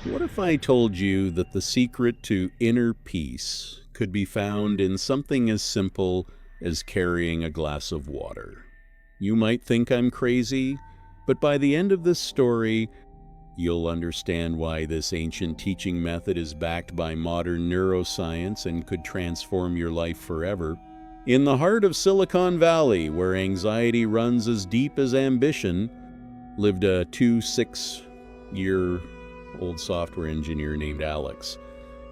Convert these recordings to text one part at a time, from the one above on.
What if I told you that the secret to inner peace could be found in something as simple as carrying a glass of water? You might think I'm crazy, but by the end of this story, you'll understand why this ancient teaching method is backed by modern neuroscience and could transform your life forever. In the heart of Silicon Valley, where anxiety runs as deep as ambition, lived a 26-year-old software engineer named Alex.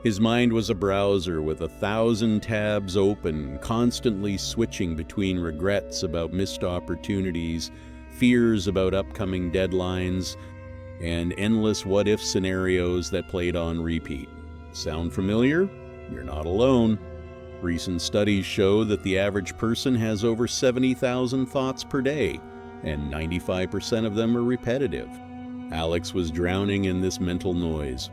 His mind was a browser with 1,000 tabs open, constantly switching between regrets about missed opportunities, fears about upcoming deadlines, and endless what-if scenarios that played on repeat. Sound familiar? You're not alone. Recent studies show that the average person has over 70,000 thoughts per day, and 95% of them are repetitive. Alex was drowning in this mental noise.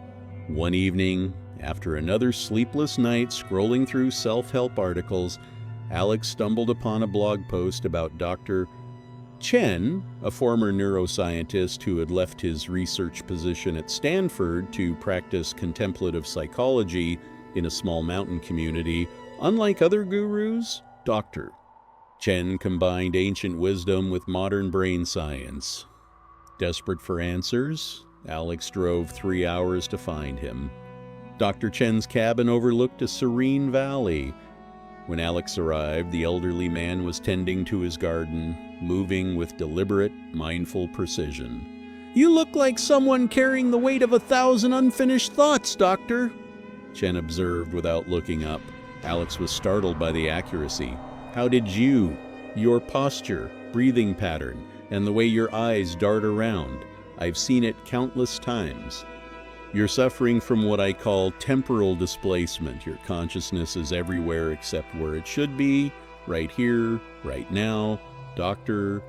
One evening, after another sleepless night scrolling through self-help articles, Alex stumbled upon a blog post about Dr. Chen, a former neuroscientist who had left his research position at Stanford to practice contemplative psychology in a small mountain community. Unlike other gurus, Dr. Chen combined ancient wisdom with modern brain science. Desperate for answers, Alex drove 3 hours to find him. Dr. Chen's cabin overlooked a serene valley. When Alex arrived, the elderly man was tending to his garden, moving with deliberate, mindful precision. "You look like someone carrying the weight of 1,000 unfinished thoughts, Doctor," Chen observed without looking up. Alex was startled by the accuracy. "How did your posture, breathing pattern, and the way your eyes dart around? I've seen it countless times. You're suffering from what I call temporal displacement. Your consciousness is everywhere except where it should be, right here, right now, Doctor."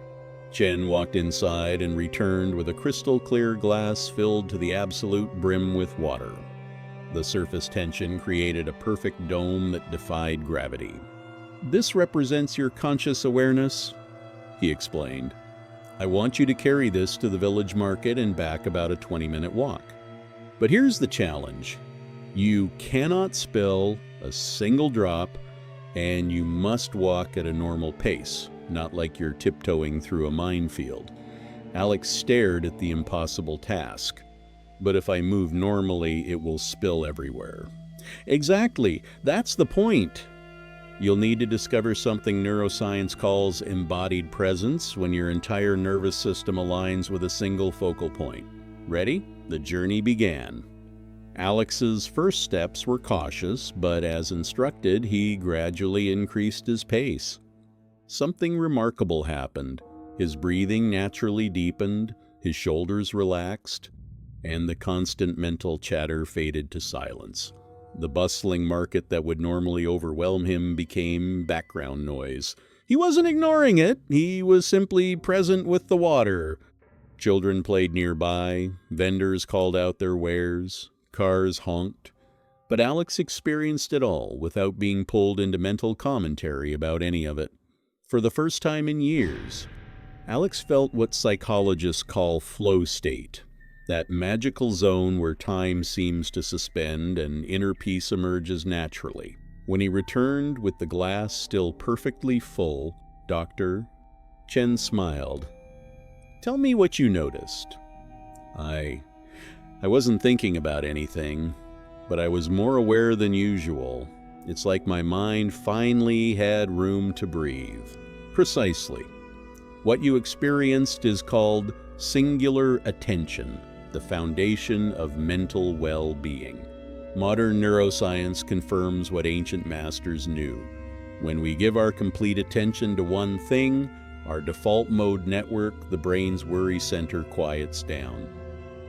Chen walked inside and returned with a crystal-clear glass filled to the absolute brim with water. The surface tension created a perfect dome that defied gravity. "This represents your conscious awareness," he explained. "I want you to carry this to the village market and back about a 20-minute walk. But here's the challenge. You cannot spill a single drop, and you must walk at a normal pace, not like you're tiptoeing through a minefield." Alex stared at the impossible task. "But if I move normally, it will spill everywhere." "Exactly. That's the point. You'll need to discover something neuroscience calls embodied presence, when your entire nervous system aligns with a single focal point. Ready? The journey began. Alex's first steps were cautious, but as instructed, he gradually increased his pace. Something remarkable happened. His breathing naturally deepened, his shoulders relaxed, and the constant mental chatter faded to silence. The bustling market that would normally overwhelm him became background noise. He wasn't ignoring it, he was simply present with the water. Children played nearby, vendors called out their wares, cars honked. But Alex experienced it all without being pulled into mental commentary about any of it. For the first time in years, Alex felt what psychologists call flow state, that magical zone where time seems to suspend and inner peace emerges naturally. When he returned with the glass still perfectly full, Dr. Chen smiled. "Tell me what you noticed." I wasn't thinking about anything, but I was more aware than usual. It's like my mind finally had room to breathe." "Precisely. What you experienced is called singular attention, the foundation of mental well-being. Modern neuroscience confirms what ancient masters knew. When we give our complete attention to one thing, our default mode network, the brain's worry center, quiets down.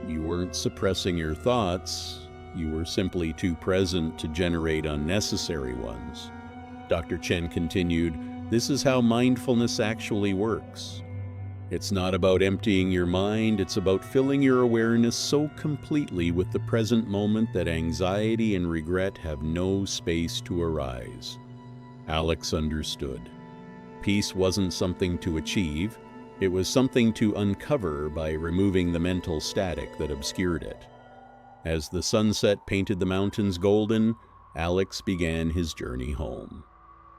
You weren't suppressing your thoughts, you were simply too present to generate unnecessary ones." Dr. Chen continued, "This is how mindfulness actually works. It's not about emptying your mind, it's about filling your awareness so completely with the present moment that anxiety and regret have no space to arise." Alex understood. Peace wasn't something to achieve, it was something to uncover by removing the mental static that obscured it. As the sunset painted the mountains golden, Alex began his journey home.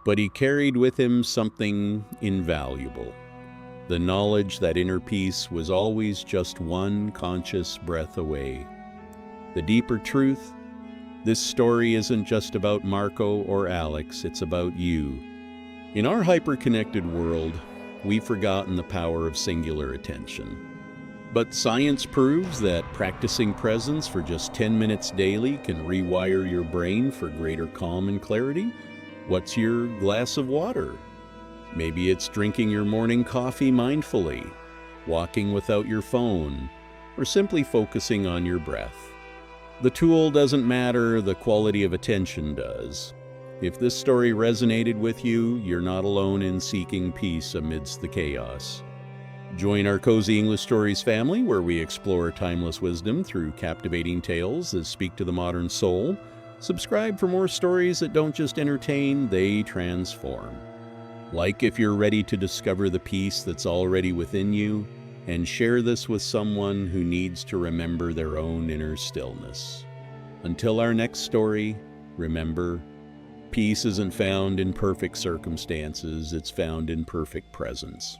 But he carried with him something invaluable: the knowledge that inner peace was always just one conscious breath away. The deeper truth: this story isn't just about Marco or Alex, it's about you. In our hyper-connected world, we've forgotten the power of singular attention. But science proves that practicing presence for just 10 minutes daily can rewire your brain for greater calm and clarity. What's your glass of water? Maybe it's drinking your morning coffee mindfully, walking without your phone, or simply focusing on your breath. The tool doesn't matter, the quality of attention does. If this story resonated with you, you're not alone in seeking peace amidst the chaos. Join our Cozy English Stories family, where we explore timeless wisdom through captivating tales that speak to the modern soul. Subscribe for more stories that don't just entertain, they transform. Like if you're ready to discover the peace that's already within you, and share this with someone who needs to remember their own inner stillness. Until our next story, remember, peace isn't found in perfect circumstances, it's found in perfect presence.